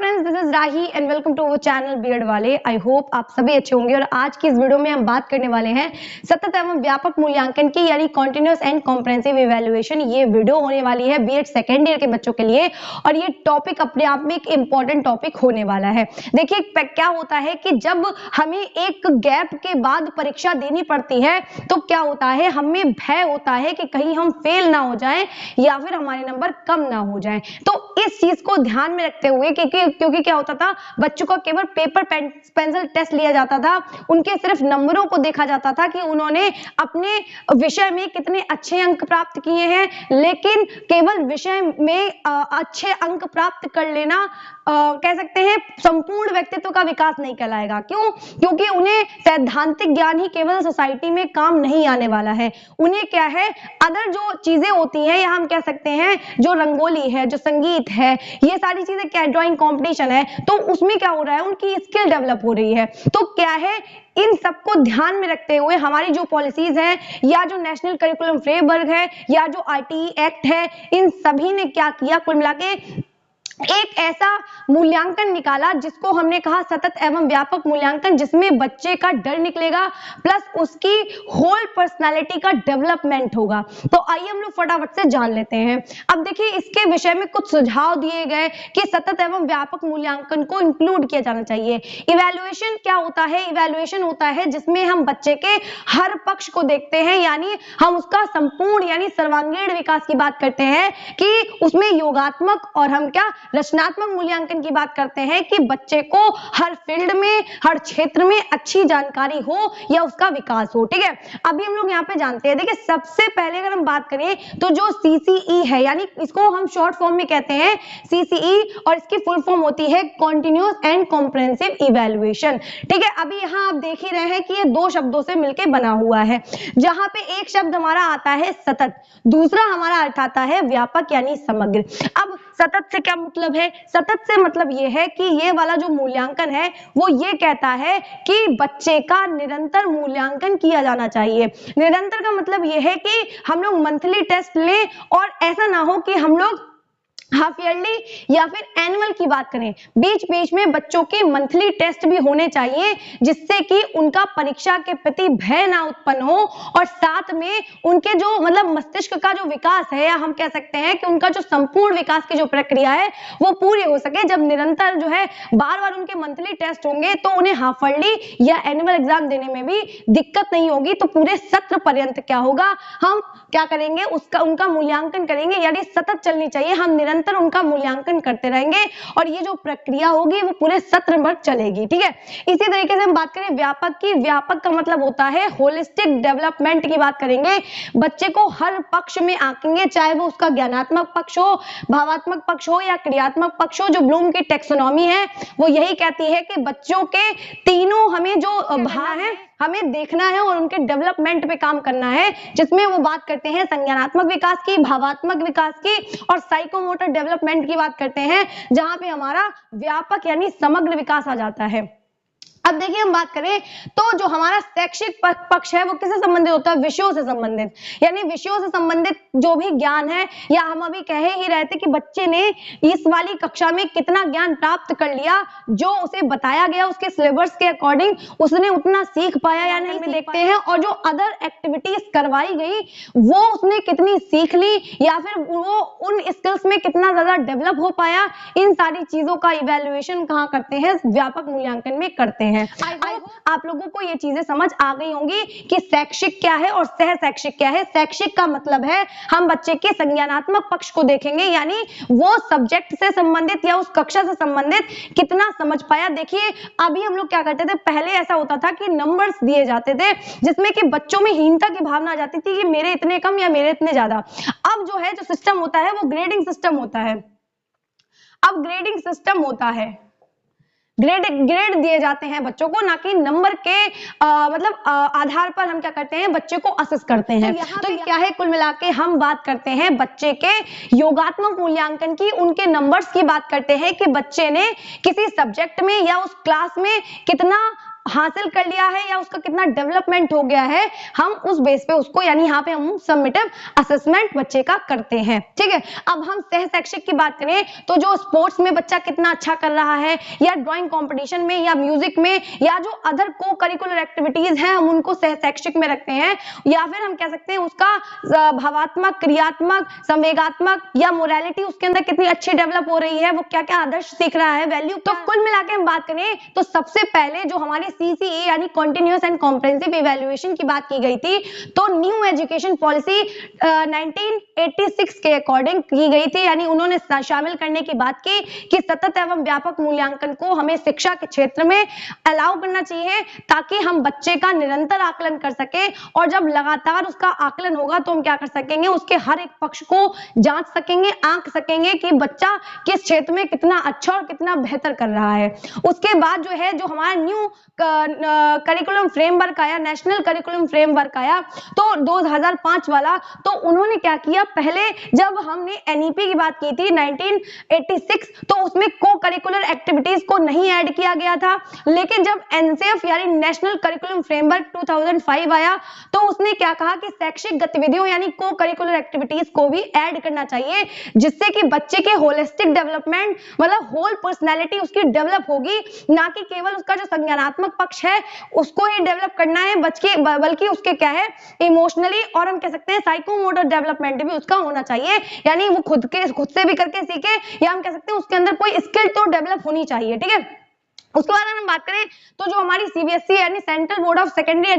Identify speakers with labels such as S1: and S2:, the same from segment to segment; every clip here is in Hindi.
S1: Friends, this is Rahi and welcome to our channel BEd वाले। आई होप आप सभी अच्छे होंगे। और आज की इस वीडियो में हम बात करने वाले हैं सतत एवं व्यापक मूल्यांकन की, यानी कॉन्टिन्यूअस एंड कॉम्प्रिहेंसिव इवैल्यूएशन। ये वीडियो होने वाली है बीएड सेकेंड ईयर के बच्चों के लिए और ये टॉपिक अपने आप में एक इंपॉर्टेंट टॉपिक होने वाला है। देखिए क्या होता है कि जब हमें एक गैप के बाद परीक्षा देनी पड़ती है तो क्या होता है, हमें भय होता है कि कहीं हम फेल ना हो जाएं या फिर हमारे नंबर कम ना हो जाएं। तो इस चीज को ध्यान में रखते हुए क्योंकि क्या होता था, बच्चों का केवल पेपर पेंसिल टेस्ट लिया जाता था, उनके सिर्फ नंबरों को देखा जाता था कि उन्होंने अपने विषय में कितने अच्छे अंक प्राप्त किए हैं। लेकिन केवल विषय में अच्छे अंक प्राप्त कर लेना कह सकते हैं संपूर्ण व्यक्तित्व का विकास नहीं कहलाएगा। क्यों? क्योंकि उन्हें सैद्धांतिक ज्ञान ही केवल सोसाइटी में काम नहीं आने वाला है। उन्हें क्या है, अदर जो चीजें होती हैं, या हम कह सकते हैं जो रंगोली है, जो संगीत है, ये सारी चीजें क्या, ड्राइंग कंपटीशन है, तो उसमें क्या हो रहा है, उनकी स्किल डेवलप हो रही है। तो क्या है, इन सबको ध्यान में रखते हुए हमारी जो पॉलिसीज हैं, या जो नेशनल करिकुलम फ्रेमवर्क है, या जो आरटीई एक्ट है, इन सभी ने क्या किया, कुल मिला के एक ऐसा मूल्यांकन निकाला जिसको हमने कहा सतत एवं व्यापक मूल्यांकन, जिसमें बच्चे का डर निकलेगा प्लस उसकी होल पर्सनालिटी का डेवलपमेंट होगा। तो आइए हम लोग फटाफट से जान लेते हैं। अब देखिए, इसके विषय में कुछ सुझाव दिए गए कि सतत एवं व्यापक मूल्यांकन को इंक्लूड किया जाना चाहिए। इवैल्यूएशन क्या होता है? इवैल्यूएशन होता है जिसमें हम बच्चे के हर पक्ष को देखते हैं, यानी हम उसका संपूर्ण यानी सर्वांगीण विकास की बात करते हैं कि उसमें योगात्मक और हम क्या रचनात्मक मूल्यांकन की बात करते हैं कि बच्चे को हर फील्ड में, हर क्षेत्र में अच्छी जानकारी हो या उसका विकास हो। ठीक है, अभी हम लोग यहाँ पे जानते हैं। देखिए, सबसे पहले अगर हम बात करें तो जो सीसीई है, यानी इसको हम शॉर्ट फॉर्म में कहते हैं सीसीई, और इसकी फुल फॉर्म होती है कॉन्टिन्यूअस एंड कॉम्प्रिहेंसिव इवैल्यूएशन। ठीक है, अभी यहाँ आप देख ही रहे हैं कि ये दो शब्दों से मिलकर बना हुआ है, जहां पे एक शब्द हमारा आता है सतत, दूसरा हमारा अर्थ आता है व्यापक यानी समग्र। अब सतत से क्या मतलब है? सतत से मतलब यह है कि ये वाला जो मूल्यांकन है वो ये कहता है कि बच्चे का निरंतर मूल्यांकन किया जाना चाहिए। निरंतर का मतलब यह है कि हम लोग मंथली टेस्ट लें और ऐसा ना हो कि हम लोग हाफ ईयरली या फिर एनुअल की बात करें, बीच बीच में बच्चों के मंथली टेस्ट भी होने चाहिए, जिससे कि उनका परीक्षा के प्रति भय ना उत्पन्न हो और साथ में उनके जो मतलब मस्तिष्क का जो विकास है, या हम कह सकते हैं कि उनका जो संपूर्ण विकास की जो प्रक्रिया है वो पूरी हो सके। जब निरंतर जो है बार बार उनके मंथली टेस्ट होंगे तो उन्हें हाफ ईयरली या एनुअल एग्जाम देने में भी दिक्कत नहीं होगी। तो पूरे सत्र पर्यंत क्या होगा, हम क्या करेंगे, उनका मूल्यांकन करेंगे, यानी सतत चलनी चाहिए। हम निरंतर उनका मूल्यांकन करते रहेंगे और ये जो प्रक्रिया होगी वो पूरे सत्र भर चलेगी। ठीक है, इसी तरीके से हम बात करें व्यापक की। व्यापक का मतलब होता है होलिस्टिक डेवलपमेंट की बात करेंगे। बच्चे को हर पक्ष में आंकेंगे, चाहे वो उसका ज्ञानात्मक पक्ष हो, भावात्मक पक्ष हो या क्रियात्मक पक्ष हो। जो ब्लूम की टेक्सोनॉमी है वो यही कहती है कि बच्चों के तीनों हमें जो भाग है हमें देखना है और उनके डेवलपमेंट पे काम करना है, जिसमें वो बात करते हैं संज्ञानात्मक विकास की, भावात्मक विकास की और साइकोमोटर डेवलपमेंट की बात करते हैं, जहां पे हमारा व्यापक यानी समग्र विकास आ जाता है। अब देखिए, हम बात करें तो जो हमारा शैक्षिक पक्ष है वो किससे संबंधित होता है? विषयों से संबंधित, यानी विषयों से संबंधित जो भी ज्ञान है, या हम अभी कह ही रहे थे कि बच्चे ने इस वाली कक्षा में कितना ज्ञान प्राप्त कर लिया, जो उसे बताया गया उसके सिलेबस के अकॉर्डिंग उसने उतना सीख पाया या नहीं, देखते हैं। और जो अदर एक्टिविटीज करवाई गई वो उसने कितनी सीख ली, या फिर वो उन स्किल्स में कितना ज्यादा डेवलप हो पाया, इन सारी चीजों का इवैल्यूएशन कहाँ करते हैं? व्यापक मूल्यांकन में करते हैं। आप लोगों को ये चीजें समझ आ गई होंगी कि शैक्षिक क्या है और सह शैक्षिक क्या है। शैक्षिक का मतलब है हम बच्चे के संज्ञानात्मक पक्ष को देखेंगे, यानी वो सब्जेक्ट से संबंधित या उस कक्षा से संबंधित कितना समझ पाया। देखिए, अभी हम लोग क्या करते थे, पहले ऐसा होता था कि नंबर्स दिए जाते थे जिसमें कि बच्चों में हीनता की भावना आ जाती थी कि मेरे इतने कम या मेरे इतने ज्यादा। अब जो है, जो सिस्टम होता है वो ग्रेडिंग सिस्टम होता है। अब ग्रेडिंग सिस्टम होता है, ग्रेड दिए जाते हैं बच्चों को, ना कि नंबर के आधार पर हम क्या करते हैं, बच्चे को असेस करते हैं। तो क्या है, कुल मिला के हम बात करते हैं बच्चे के योगात्मक मूल्यांकन की, उनके नंबर्स की बात करते हैं कि बच्चे ने किसी सब्जेक्ट में या उस क्लास में कितना हासिल कर लिया है या उसका कितना डेवलपमेंट हो गया है, हम उस बेस पे उसको यानी यहाँ पे हम समेटिव असेसमेंट बच्चे का करते हैं। ठीक है, अब हम सह शैक्षिक की बात करें तो जो स्पोर्ट्स में बच्चा कितना अच्छा कर रहा है या ड्राइंग कंपटीशन में या म्यूजिक में या जो अदर को करिकुलर एक्टिविटीज हैं हम उनको सह शैक्षिक में रखते हैं, या फिर हम कह सकते हैं उसका भावात्मक, क्रियात्मक, संवेगात्मक या मोरालिटी उसके अंदर कितनी अच्छी डेवलप हो रही है, वो क्या क्या आदर्श सीख रहा है, वैल्यू। तो कुल मिला के हम बात करें तो सबसे पहले जो हमारे CCE यानी कंटिन्यूअस एंड कॉम्प्रिहेंसिव इवैल्यूएशन की बात की गई थी, तो न्यू एजुकेशन पॉलिसी 1986 के अकॉर्डिंग की गई थी, यानी उन्होंने शामिल करने की बात की कि सतत एवं व्यापक मूल्यांकन को हमें शिक्षा के क्षेत्र में अलाउ करना चाहिए ताकि हम बच्चे का निरंतर आकलन कर सके, और जब लगातार उसका आकलन होगा तो हम क्या कर सकेंगे, उसके हर एक पक्ष को जांच सकेंगे, आंक सकेंगे कि बच्चा किस क्षेत्र में कितना अच्छा और कितना बेहतर कर रहा है। उसके बाद जो है जो हमारा न्यू करिकुलम फ्रेमवर्क आया, नेशनल करिकुलम फ्रेमवर्क आया तो 2005 वाला, तो उन्होंने क्या किया, पहले जब हमने NEP की बात की थी 1986 तो उसमें को करिकुलर एक्टिविटीज को नहीं ऐड किया गया था, लेकिन जब NCF यानी नेशनल करिकुलम फ्रेमवर्क 2005 आया तो उसने क्या कहा कि शैक्षिक गतिविधियों यानी को करिकुलर एक्टिविटीज को भी ऐड करना चाहिए, जिससे कि बच्चे के होलिस्टिक डेवलपमेंट मतलब होल पर्सनैलिटी उसकी डेवलप होगी, ना कि केवल उसका जो संज्ञानात्मक पक्ष है उसको ही डेवलप करना है बल्कि उसके क्या है इमोशनली और हम कह सकते हैं साइकोमोटर डेवलपमेंट भी उसका होना चाहिए, यानी वो खुद से भी करके सीखे, या हम कह सकते हैं उसके अंदर कोई स्किल तो डेवलप होनी चाहिए। ठीक है, उसके बाद हम बात करें तो जो हमारी CBSE यानी central board of secondary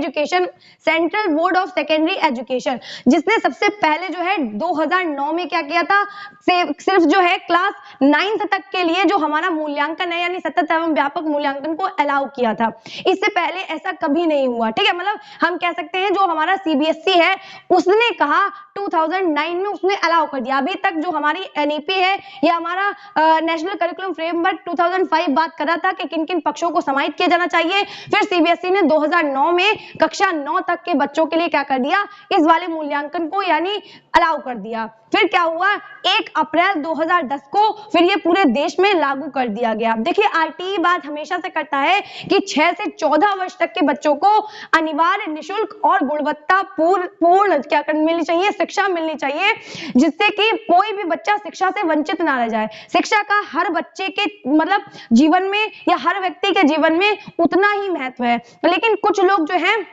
S1: education, जिसने सबसे पहले जो है 2009 में क्या किया था, सिर्फ जो है क्लास 9th तक के लिए जो हमारा मूल्यांकन है यानी सतत एवं व्यापक मूल्यांकन को अलाउ किया था। इससे पहले ऐसा कभी नहीं हुआ। ठीक है, मतलब हम कह सकते हैं जो हमारा CBSE है उसने कहा 2009 में उसने अलाउ कर दिया। अभी तक जो हमारी NEP है या हमारा नेशनल करिकुलम फ्रेमवर्क 2005 बात कर रहा था कि किन किन पक्षों को समाहित किया जाना चाहिए, फिर CBSE ने 2009 में कक्षा 9 तक के बच्चों के लिए क्या कर दिया, इस वाले मूल्यांकन को यानी अलाउ कर दिया। फिर क्या हुआ, 1 अप्रैल 2010 को फिर ये पूरे देश में लागू कर दिया गया। देखिए RTE बात हमेशा से करता है कि 6 से 14 वर्ष तक के बच्चों को अनिवार्य, निःशुल्क और गुणवत्ता पूर्ण क्या मिलनी चाहिए, शिक्षा मिलनी चाहिए, जिससे कि कोई भी बच्चा शिक्षा से वंचित ना रह जाए। शिक्षा का हर बच्चे के मतलब जीवन में या हर व्यक्ति के जीवन में उतना ही महत्व है, लेकिन कुछ लोग जो हैं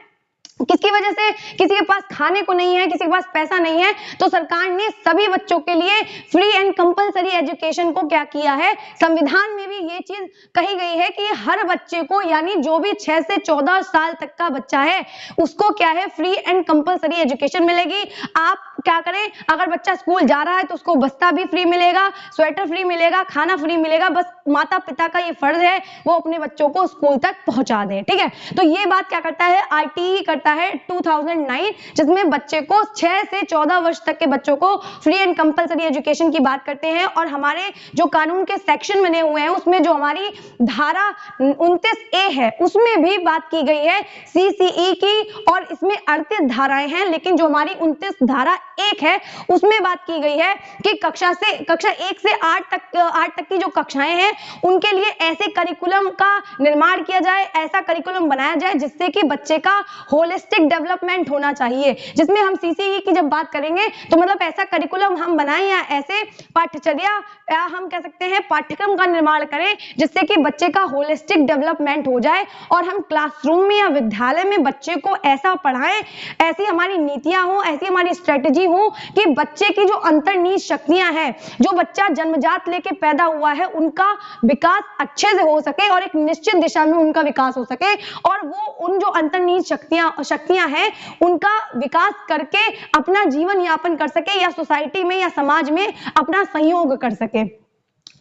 S1: किसकी वजह से, किसी के पास खाने को नहीं है, किसी के पास पैसा नहीं है, तो सरकार ने सभी बच्चों के लिए फ्री एंड कंपलसरी एजुकेशन को क्या किया है, संविधान में भी ये चीज कही गई है कि हर बच्चे को यानी जो भी 6 से 14 साल तक का बच्चा है उसको क्या है फ्री एंड कंपलसरी एजुकेशन मिलेगी। आप क्या करें, अगर बच्चा स्कूल जा रहा है तो उसको बस्ता भी फ्री मिलेगा, स्वेटर फ्री मिलेगा, खाना फ्री मिलेगा, बस माता पिता का ये फर्ज है वो अपने बच्चों को स्कूल तक पहुंचा दें। ठीक है, तो ये बात क्या करता है, RTE करता है 2009, जिसमें बच्चे को 6 से 14 वर्ष तक के बच्चों को फ्री एंड कंपलसरी एजुकेशन की बात करते हैं। और हमारे जो कानून के सेक्शन बने हुए हैं उसमें जो हमारी धारा 29A है उसमें भी बात की गई है CCE की, और इसमें 38 धाराएं हैं, लेकिन जो हमारी 29 धारा 1 है उसमें बात की गई है कि कक्षा 1 से 8 तक की जो कक्षाएं हैं उनके लिए ऐसे करिकुलम का निर्माण किया जाए, ऐसा करिकुलम बनाया जाए जिससे कि बच्चे का होलिस्टिक डेवलपमेंट होना चाहिए। जिसमें हम CCE की जब बात करेंगे तो मतलब ऐसा करिकुलम हम बनाएं या ऐसे पाठ्यचर्या या हम कह सकते हैं पाठ्यक्रम का निर्माण करें जिससे कि बच्चे का होलिस्टिक डेवलपमेंट हो जाए, और हम क्लासरूम में या विद्यालय में बच्चे को ऐसा पढ़ाएं, ऐसी हमारी नीतियां हो, ऐसी हमारी स्ट्रेटेजी हो कि बच्चे की जो अंतर्निहित शक्तियां हैं, जो बच्चा जन्मजात लेके पैदा हुआ है, उनका विकास अच्छे से हो सके और एक निश्चित दिशा में उनका विकास हो सके, और वो उन जो अंतर्निहित शक्तियां हैं उनका विकास करके अपना जीवन यापन कर सके या सोसाइटी में या समाज में अपना सहयोग कर सके।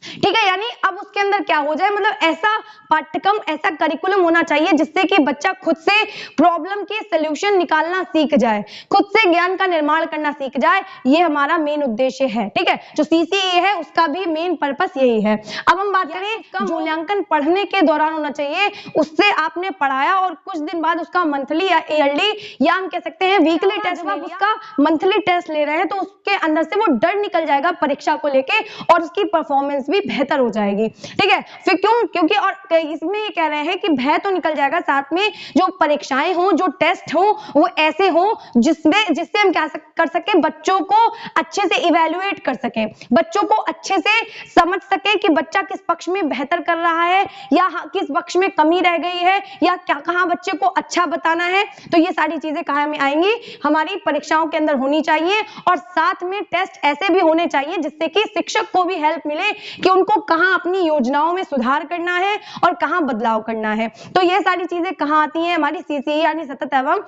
S1: ठीक है, यानी अब उसके अंदर क्या हो जाए, मतलब ऐसा पाठ्यक्रम, ऐसा करिकुलम होना चाहिए जिससे कि बच्चा खुद से प्रॉब्लम के सॉल्यूशन निकालना सीख जाए, खुद से ज्ञान का निर्माण करना सीख जाए। ये हमारा मेन उद्देश्य है। ठीक है, जो CCE है उसका भी मेन पर्पस यही है। अब हम बात करें मूल्यांकन पढ़ने के दौरान होना चाहिए, उससे आपने पढ़ाया और कुछ दिन बाद उसका मंथली या ईयरली या हम कह सकते हैं वीकली टेस्ट, जब उसका मंथली टेस्ट ले रहे हैं तो उसके अंदर से वो डर निकल जाएगा परीक्षा को लेके और उसकी परफॉर्मेंस भी बेहतर हो जाएगी। ठीक है। फिर क्यों? क्योंकि और इसमें ये कह रहे हैं कि भय तो निकल जाएगा, साथ में जो परीक्षाएं हो, जो टेस्ट हो, वो ऐसे हो जिससे हम क्या कर सके, बच्चों को अच्छे से इवेल्युएट कर सके, बच्चों को अच्छे से समझ सके कि बच्चा किस पक्ष में बेहतर कर रहा है या किस पक्ष में कमी रह गई है, या क्या कहाँ बच्चे को अच्छा बताना है। तो ये सारी चीजें कहाँ में आएंगी, हमारी परीक्षाओं के अंदर होनी चाहिए। और साथ में टेस्ट ऐसे भी होने चाहिए जिससे कि शिक्षक को भी हेल्प मिले कि उनको कहाँ अपनी योजनाओं में सुधार करना है और कहाँ बदलाव करना है। तो ये सारी चीजें कहाँ आती हैं, हमारी सीसीई यानी सतत एवं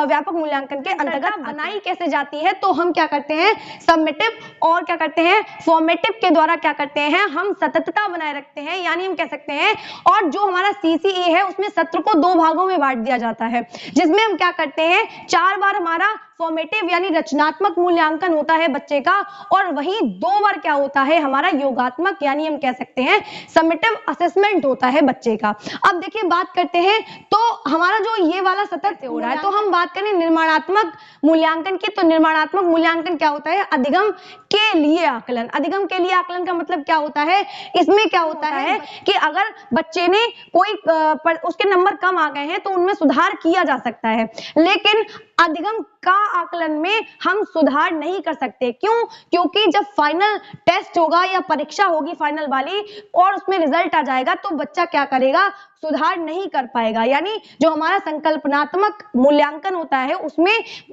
S1: व्यापक मूल्यांकन के अंतर्गत बनाई कैसे जाती है। तो हम क्या करते हैं, समेटिव और क्या करते हैं, फॉर्मेटिव के द्वारा क्या करते हैं, हम सततता बनाए रखते हैं, यानी हम कह सकते हैं। और जो हमारा सीसीई है उसमें सत्र को 2 भागों में बांट दिया जाता है, जिसमें हम क्या करते हैं, 4 बार हमारा फॉर्मेटिव यानी रचनात्मक मूल्यांकन होता है बच्चे का, और वहीं 2 बार क्या होता है, हमारा योगात्मक यानी हम कह सकते हैं समेटिव असेसमेंट होता है बच्चे का। अब देखिए बात करते हैं, तो हमारा जो ये वाला सतत हो रहा है, तो हम बात करें निर्माणात्मक मूल्यांकन की। तो निर्माणात्मक मूल्यांकन क्या होता है, अधिगम के लिए आकलन। अधिगम के लिए आकलन का मतलब क्या होता है, इसमें क्या होता है कि अगर बच्चे ने कोई उसके नंबर कम आ गए हैं तो उनमें सुधार किया जा सकता है, लेकिन अधिगम का आकलन में हम सुधार नहीं कर सकते। क्यों? क्योंकि जब फाइनल टेस्ट होगा या परीक्षा होगी फाइनल वाली और उसमें रिजल्ट आ जाएगा, तो बच्चा क्या करेगा, सुधार नहीं कर पाएगा। यानी जो हमारा संकल्पनात्मक मूल्यांकन होता है उसमें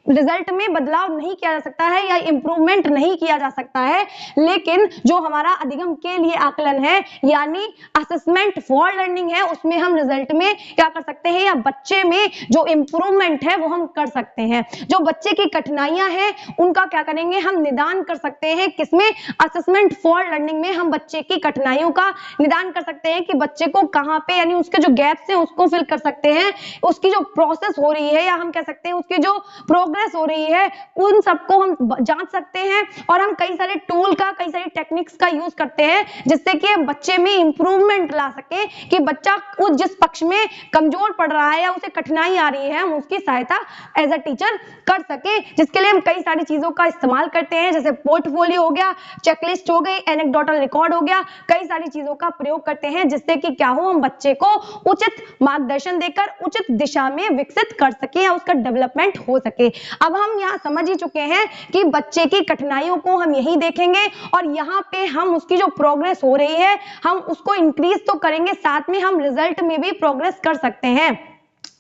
S1: रिजल्ट में बदलाव नहीं किया जा सकता है या इंप्रूवमेंट नहीं किया जा सकता है, लेकिन जो हमारा अधिगम के लिए आकलन है यानी असेसमेंट फॉर लर्निंग है, उसमें हम रिजल्ट में क्या कर सकते हैं, या बच्चे में जो इंप्रूवमेंट है वो हम कर सकते हैं। जो बच्चे की कठिनाइयां हैं उनका क्या करेंगे, हम निदान कर सकते हैं। किसमें? असेसमेंट फॉर लर्निंग में हम बच्चे की कठिनाइयों का निदान कर सकते हैं कि बच्चे को कहां पे, यानी उसके जो गैप्स हैं उसको फिल कर सकते हैं, उसकी जो प्रोसेस हो रही है या हम कह सकते हैं उसकी जो प्रोग्रेस हो रही है उन सबको हम जांच सकते हैं। और हम कई सारे टूल का, कई सारी टेक्निक्स का यूज करते हैं जिससे कि बच्चे में इंप्रूवमेंट ला सके, कि बच्चा उस जिस पक्ष में कमजोर पड़ रहा है या उसे कठिनाई आ रही है हम उसकी सहायता एज अ टीचर कर सके, जिसके लिए हम कई सारी चीजों का इस्तेमाल करते हैं, जैसे पोर्टफोलियो हो गया, चेकलिस्ट हो गई, एनेक्डोटल रिकॉर्ड हो गया, कई सारी चीजों का प्रयोग करते हैं जिससे कि क्या हो, हम बच्चे को उचित मार्गदर्शन देकर उचित दिशा में विकसित कर सके या उसका डेवलपमेंट हो सके। अब हम यहाँ समझ ही चुके हैं कि बच्चे की कठिनाइयों को हम यही देखेंगे और यहाँ पे हम उसकी जो प्रोग्रेस हो रही है हम उसको इंक्रीज तो करेंगे, साथ में हम रिजल्ट में भी प्रोग्रेस कर सकते हैं।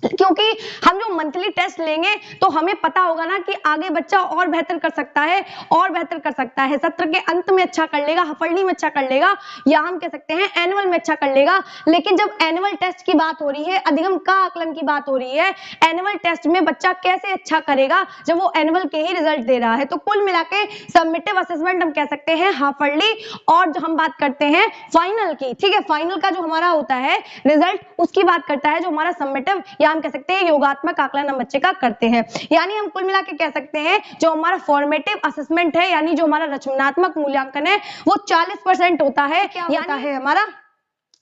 S1: क्योंकि हम जो मंथली टेस्ट लेंगे तो हमें पता होगा ना कि आगे बच्चा और बेहतर कर सकता है, और बेहतर कर सकता है, सत्र के अंत में अच्छा कर लेगा, हफड़ली में अच्छा कर लेगा, या हम कह सकते हैं एनुअल में अच्छा कर लेगा। लेकिन जब एनुअल टेस्ट की बात हो रही है, अधिगम का आकलन की बात हो रही है, एनुअल टेस्ट में बच्चा कैसे अच्छा करेगा जब वो एनुअल के ही रिजल्ट दे रहा है। तो कुल मिला के सबमिटिव असेसमेंट हम कह सकते हैं हाफड़ली, और जो हम बात करते हैं फाइनल की, ठीक है, फाइनल का जो हमारा होता है रिजल्ट उसकी बात करता है जो हमारा सबमिटिव या हम कह सकते हैं योगात्मक आकलन हम बच्चे का करते हैं। यानी हम कुल मिला के कह सकते हैं जो हमारा फॉर्मेटिव असेसमेंट है यानी जो हमारा रचनात्मक मूल्यांकन है वो 40% होता है, क्या होता है हमारा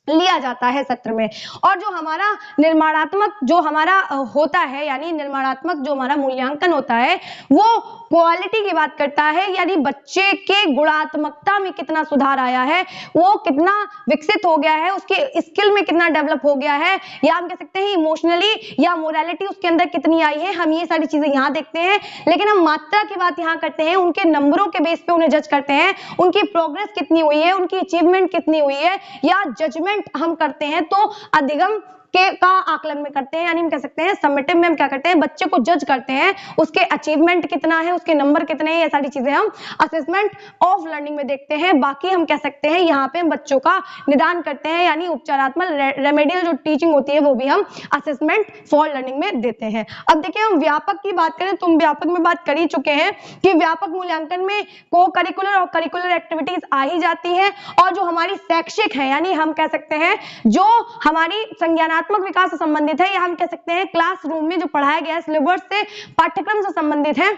S1: लिया जाता है सत्र में। और जो हमारा निर्माणात्मक जो हमारा होता है यानी निर्माणात्मक जो हमारा मूल्यांकन होता है वो क्वालिटी की बात करता है, यानी बच्चे के गुणात्मकता में कितना सुधार आया है, वो कितना विकसित हो गया है, उसके स्किल में कितना डेवलप हो गया है, या हम कह सकते हैं इमोशनली या मोरालिटी उसके अंदर कितनी आई है, हम ये सारी चीजें यहाँ देखते हैं। लेकिन हम मात्रा की बात यहाँ करते हैं, उनके नंबरों के बेस पे उन्हें जज करते हैं, उनकी प्रोग्रेस कितनी हुई है, उनकी अचीवमेंट कितनी हुई है, या जजमेंट हम करते हैं तो अधिगम का आकलन में करते हैं। यानी हम कह सकते हैं समेटिव में हम क्या करते हैं, बच्चे को जज करते हैं, उसके अचीवमेंट कितना है, उसके नंबर कितने हैं, ये सारी चीजें हम असेसमेंट ऑफ लर्निंग में देखते हैं। बाकी हम कह सकते हैं यहाँ पे हम बच्चों का निदान करते हैं, यानी उपचारात्मक रेमेडियल जो टीचिंग होती है वो भी हम असेसमेंट फॉर लर्निंग में देते हैं। अब देखिए हम व्यापक की बात करें तो हम व्यापक में बात कर ही चुके हैं कि व्यापक मूल्यांकन में को करिकुलर और करिकुलर एक्टिविटीज आ ही जाती है, और जो हमारी शैक्षिक है यानी हम कह सकते हैं जो हमारी संज्ञानात्मक विकास से संबंधित है, या हम कह सकते हैं क्लासरूम में जो पढ़ाया गया है सिलेबस से, पाठ्यक्रम से संबंधित है,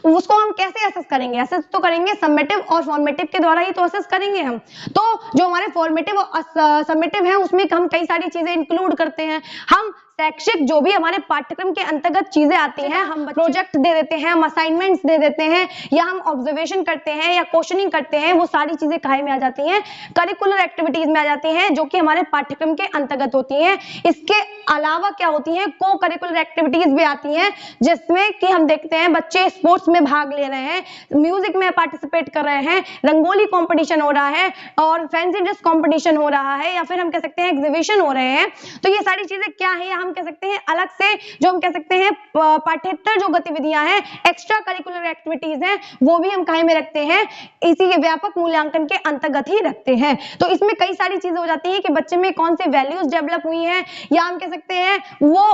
S1: उसको हम कैसे असेस करेंगे, असेस तो करेंगे समेटिव और फॉर्मेटिव के द्वारा ही तो असेस करेंगे हम। तो जो हमारे फॉर्मेटिव और समेटिव है उसमें हम कई सारी चीजें इंक्लूड करते हैं। हम शैक्षिक जो भी हमारे पाठ्यक्रम के अंतर्गत चीजें आती हैं, हम प्रोजेक्ट दे देते हैं, हम असाइनमेंट्स दे देते हैं, या हम ऑब्जर्वेशन करते हैं या क्वेश्चनिंग करते हैं, वो सारी चीजें काहे में आ जाती हैं, करिकुलर एक्टिविटीज में आ जाती हैं, जो कि हमारे पाठ्यक्रम के अंतर्गत होती हैं। इसके अलावा क्या होती हैं, को करिकुलर एक्टिविटीज भी आती हैं, जिसमें कि हम देखते हैं बच्चे स्पोर्ट्स में भाग ले रहे हैं, म्यूजिक में पार्टिसिपेट कर रहे हैं, रंगोली कंपटीशन हो रहा है और फैंसी ड्रेस कंपटीशन हो रहा है, या फिर हम कह सकते हैं एग्जीबिशन हो रहे हैं। तो ये सारी चीजें क्या है, या हम कह सकते हैं अलग से जो हम कह सकते हैं पाठ्येतर जो गतिविधियां हैं, एक्स्ट्रा करिकुलर एक्टिविटीज हैं, वो भी हम काहे में रखते हैं, इसी के व्यापक मूल्यांकन के अंतर्गत ही रखते हैं। तो इसमें कई सारी चीजें हो जाती हैं कि बच्चे में कौन से वैल्यूज डेवलप हुई हैं, या हम कह सकते हैं वो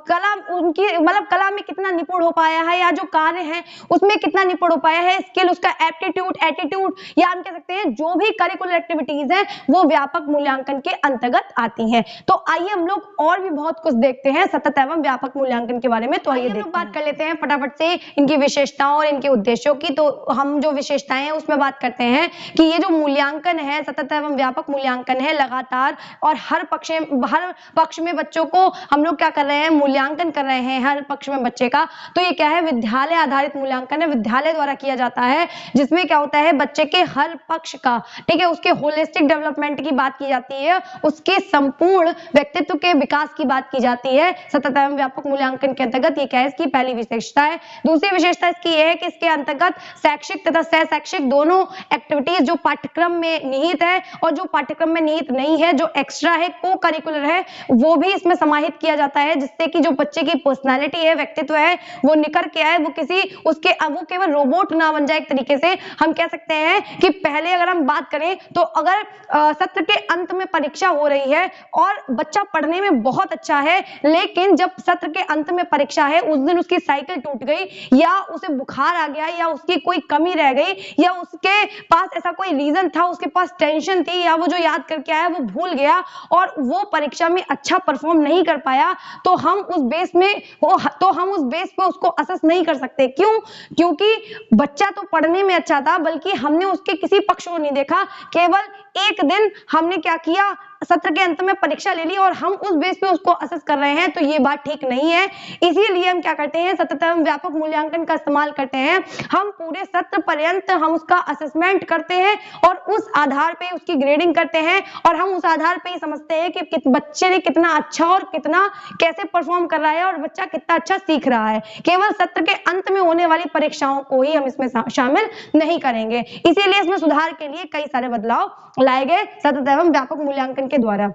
S1: कला उनकी मतलब कला में कितना निपुण हो पाया है, या जो कार्य है उसमें कितना निपुण हो पाया है, स्किल उसका एप्टीट्यूड एटीट्यूड, या हम कह सकते हैं जो भी करिकुलर एक्टिविटीज हैं वो व्यापक मूल्यांकन के अंतर्गत आती हैं। तो आइए हम लोग और भी बहुत कुछ देखते हैं सतत एवं व्यापक मूल्यांकन के बारे में। तो आइए हम लोग बात कर लेते हैं फटाफट से इनकी विशेषताओं और इनके उद्देश्यों की। तो हम जो विशेषताएं हैं उसमें बात करते हैं कि ये जो मूल्यांकन है, सतत एवं व्यापक मूल्यांकन है, लगातार और हर पक्ष में बच्चों को हम लोग क्या कर रहे हैं, मूल्यांकन कर रहे हैं हर पक्ष में बच्चे का। तो ये क्या है, विद्यालय आधारित मूल्यांकन है, विद्यालय द्वारा किया जाता है, जिसमें क्या होता है बच्चे के हर पक्ष का, ठीक है, उसके होलिस्टिक डेवलपमेंट की बात की जाती है, उसके संपूर्ण व्यक्तित्व के विकास की बात की जाती है सतत एवं व्यापक मूल्यांकन के अंतर्गत। ये क्या है, इसकी पहली विशेषता है। दूसरी विशेषता इसकी यह है कि इसके अंतर्गत शैक्षिक तथा सह शैक्षिक दोनों एक्टिविटीज जो पाठ्यक्रम में निहित है और जो पाठ्यक्रम में निहित नहीं है, जो एक्स्ट्रा है, को करिकुलर है, वो भी इसमें समाहित किया जाता है, जिससे कि जो बच्चे की पर्सनालिटी है, व्यक्तित्व है, वो निखर के आए, वो किसी उसके वो केवल रोबोट ना बन जाए। एक तरीके से हम कह सकते हैं कि पहले अगर हम बात करें तो अगर सत्र के अंत में परीक्षा हो रही है और बच्चा पढ़ने में बहुत अच्छा है, लेकिन जब सत्र के अंत में परीक्षा है उस दिन उसकी साइकिल टूट गई, या उसे बुखार आ गया, या उसकी कोई कमी रह गई, या उसके पास ऐसा कोई रीजन था, उसके पास टेंशन थी, या वो जो याद करके आया वो भूल गया और वो परीक्षा में अच्छा परफॉर्म नहीं कर पाया, तो हम उस बेस पे उसको असेस नहीं कर सकते। क्यों? क्योंकि बच्चा तो पढ़ने में अच्छा था, बल्कि हमने उसके किसी पक्ष को नहीं देखा, केवल एक दिन हमने क्या किया, सत्र के अंत में परीक्षा ले ली और हम उस बेस पे उसको असेस कर रहे हैं। तो ये बात ठीक नहीं है। इसीलिए हम क्या करते हैं, सतत एवं व्यापक मूल्यांकन का इस्तेमाल करते हैं। हम पूरे सत्र पर्यंत हम उसका असेसमेंट करते हैं और उस आधार पे उसकी ग्रेडिंग करते हैं, और हम उस आधार पे ही समझते हैं कि बच्चे ने कितना अच्छा और कितना कैसे परफॉर्म कर रहा है और बच्चा कितना अच्छा सीख रहा है। केवल सत्र के अंत में होने वाली परीक्षाओं को ही हम इसमें शामिल नहीं करेंगे। इसीलिए इसमें सुधार के लिए कई सारे बदलाव लाए गए सतत एवं व्यापक मूल्यांकन के द्वारा।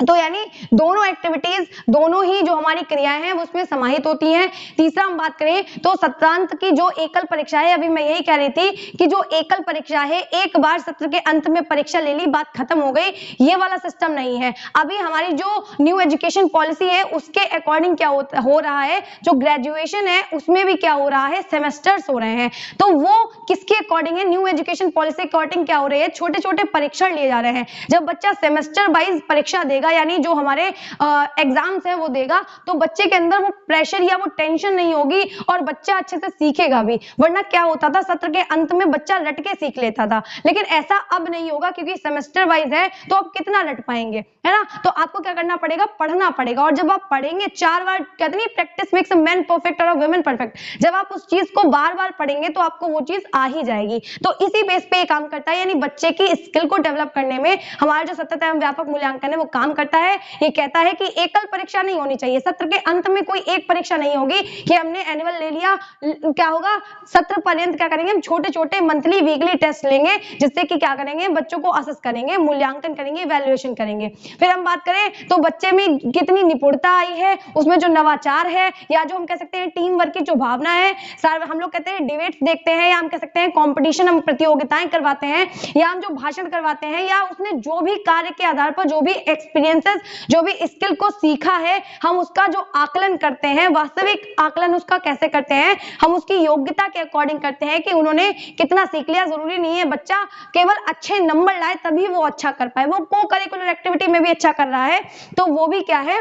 S1: तो यानी दोनों एक्टिविटीज, दोनों ही जो हमारी क्रियाएं हैं वो उसमें समाहित होती हैं। तीसरा हम बात करें तो सत्रांत की जो एकल परीक्षा है, अभी मैं यही कह रही थी कि जो एकल परीक्षा है, एक बार सत्र के अंत में परीक्षा ले ली, बात खत्म हो गई, ये वाला सिस्टम नहीं है। अभी हमारी जो न्यू एजुकेशन पॉलिसी है उसके अकॉर्डिंग क्या हो रहा है, जो ग्रेजुएशन है उसमें भी क्या हो रहा है, सेमेस्टर्स हो रहे हैं। तो वो किसके अकॉर्डिंग है, न्यू एजुकेशन पॉलिसी अकॉर्डिंग क्या हो रही है, छोटे छोटे परीक्षण लिए जा रहे हैं। जब बच्चा सेमेस्टर वाइज परीक्षा देगा, यानी जो हमारे एग्जाम्स है वो देगा, तो बच्चे के अंदर वो प्रेशर या वो टेंशन नहीं होगी और बच्चा अच्छे से सीखेगा भी। वरना क्या होता था, सत्र के अंत में बच्चा रट के सीख लेता था, लेकिन ऐसा अब नहीं होगा, क्योंकि सेमेस्टर वाइज है तो आप कितना रट पाएंगे, है ना। तो आपको क्या करना पड़ेगा, पढ़ना पड़ेगा। और जब आप पढ़ेंगे, 4 बार कहते नहीं, practice makes a man perfect और अ वुमन परफेक्ट, जब आप उस चीज को बार बार पढ़ेंगे तो आपको वो चीज आ ही जाएगी। तो इसी बेस पे काम करता है, यानी बच्चे की स्किल को डेवलप करने में हमारा जो सतत एवं व्यापक मूल्यांकन है वो काम करता है। ये कहता है कि एकल परीक्षा नहीं होनी चाहिए, सत्र के अंत में कोई एक परीक्षा नहीं होगी कि हमने एनुअल ले लिया, क्या होगा, सत्र पर्यंत क्या करेंगे, हम छोटे छोटे मंथली वीकली टेस्ट लेंगे, जिससे कि क्या करेंगे, बच्चों को असेस करेंगे, मूल्यांकन करेंगे, इवैल्यूएशन करेंगे। फिर हम बात करें तो बच्चे में कितनी निपुणता आई है, उसमें जो नवाचार है, या जो हम कह सकते हैं टीम वर्क की जो भावना है, हम लोग कहते हैं डिबेट्स देखते हैं, या हम कह सकते हैं कॉम्पिटिशन, हम प्रतियोगिताएं करवाते हैं, या हम जो भाषण करवाते हैं, या उसने जो भी कार्य के आधार पर जो भी एक्सपीरियंसेस, जो भी स्किल को सीखा है, हम उसका जो आकलन करते हैं, वास्तविक आकलन उसका कैसे करते हैं, हम उसकी योग्यता के अकॉर्डिंग करते हैं कि उन्होंने कितना सीख लिया। जरूरी नहीं है बच्चा केवल अच्छे नंबर लाए तभी वो अच्छा कर पाए, वो को करिकुलर एक्टिविटी में भी अच्छा कर रहा है तो वो भी क्या है,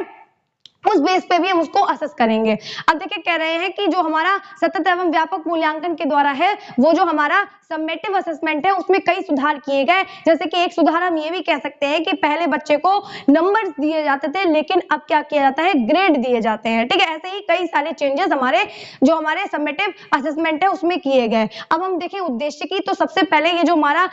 S1: उस बेस पे भी हम उसको असेस करेंगे। अब देखिए, कह रहे हैं कि जो हमारा सतत एवं व्यापक मूल्यांकन के द्वारा है, वो जो हमारा समेटिव असेसमेंट है उसमें कई सुधार किए गए। जैसे कि एक सुधार हम ये भी कह सकते हैं कि पहले बच्चे को नंबर्स दिए जाते थे, लेकिन अब क्या किया जाता है, ग्रेड दिए जाते हैं। ठीक है, ऐसे ही कई सारे चेंजेस हमारे समेटिव असेसमेंट है उसमें किए गए। अब हम देखें उद्देश्य की, तो सबसे पहले ये जो हमारा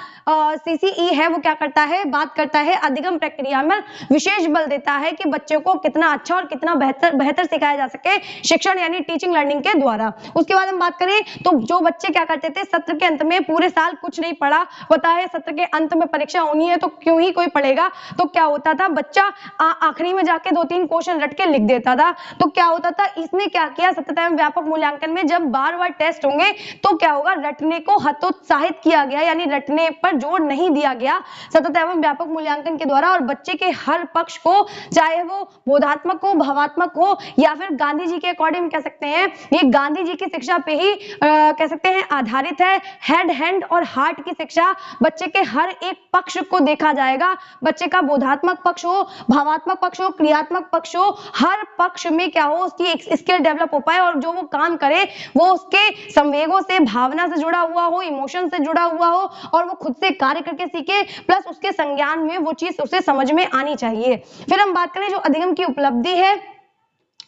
S1: CCE है वो क्या करता है, बात करता है अधिगम प्रक्रिया में विशेष बल देता है कि बच्चे को कितना अच्छा और कितना बेहतर सिखाया जा सके शिक्षण यानी टीचिंग लर्निंग के द्वारा। उसके बाद हम बात करें तो जो बच्चे क्या करते थे, सत्र के अंत में पूरे साल कुछ नहीं पढ़ा, पता है सत्र के अंत में परीक्षा होनी है तो क्यों ही कोई पढ़ेगा, तो क्या होता था, बच्चा आखिरी में जाके 2-3 क्वेश्चन रट के लिख देता था। तो क्या होता था, इसने क्या किया, सतत एवं व्यापक मूल्यांकन में जब बार-बार टेस्ट होंगे तो क्या होगा, रटने को हतोत्साहित किया गया, यानी रटने पर जोर नहीं दिया गया सतत एवं व्यापक मूल्यांकन के द्वारा। और बच्चे के हर पक्ष को, चाहे वो बोधात्मक हो, भावात्मक हो, या फिर गांधी जी के अकॉर्डिंग कह सकते हैं ये गांधी जी की शिक्षा पे ही कह सकते हैं आधारित है। हेड, हैंड और हार्ट की शिक्षा, बच्चे के हर एक पक्ष को देखा जाएगा, बच्चे का बोधात्मक पक्ष हो, भावात्मक पक्ष हो, क्रियात्मक पक्ष हो, हर पक्ष में क्या हो, उसकी एक स्किल डेवलप हो पाए और जो वो काम करे वो उसके संवेगों से, भावना से जुड़ा हुआ हो, इमोशन से जुड़ा हुआ हो और वो खुद से कार्य करके सीखे, प्लस उसके संज्ञान में वो चीज उसे समझ में आनी चाहिए। फिर हम बात करें जो अधिगम की उपलब्धि है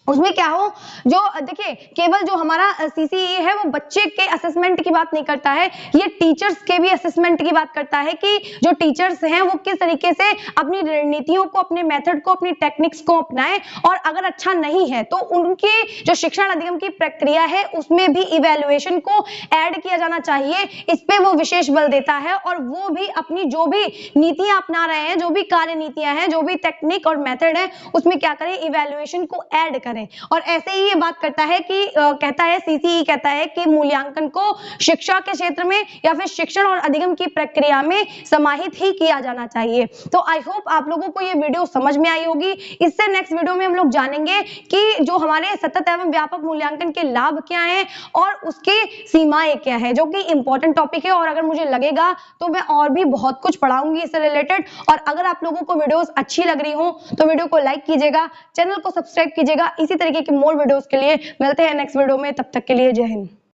S1: उसमें क्या हो, जो देखिए केवल जो हमारा CCE है वो बच्चे के असेसमेंट की बात नहीं करता है, ये टीचर्स के भी असेसमेंट की बात करता है कि जो टीचर्स हैं वो किस तरीके से अपनी रणनीतियों को, अपने मेथड को, अपनी टेक्निक्स को अपनाएं, और अगर अच्छा नहीं है तो उनकी जो शिक्षण अधिगम की प्रक्रिया है उसमें भी इवैल्यूएशन को ऐड किया जाना चाहिए। इस पे वो विशेष बल देता है और वो भी अपनी जो भी नीतियां अपना रहे हैं, जो भी कार्य नीतियां हैं, जो भी टेक्निक और मेथड है उसमें क्या करें, इवैल्यूएशन को ऐड करें। और ऐसे ही ये बात करता है कि कहता है CCE कहता है कि मूल्यांकन को शिक्षा के क्षेत्र में या फिर शिक्षण और अधिगम की प्रक्रिया में समाहित ही किया जाना चाहिए। तो आई होप आप लोगों को ये वीडियो समझ में आई होगी। इससे नेक्स्ट वीडियो में हम लोग जानेंगे कि जो हमारे सतत एवं व्यापक मूल्यांकन के लाभ क्या हैं और उसकी सीमाएं क्या है, जो कि इंपॉर्टेंट टॉपिक है। और अगर मुझे लगेगा तो मैं और भी बहुत कुछ पढ़ाऊंगी इससे रिलेटेड। और अगर आप लोगों को वीडियोस अच्छी लग रही हो तो वीडियो को लाइक कीजिएगा, चैनल को सब्सक्राइब कीजिएगा। इसी तरीके की मोर वीडियोस के लिए मिलते हैं नेक्स्ट वीडियो में, तब तक के लिए जय हिंद।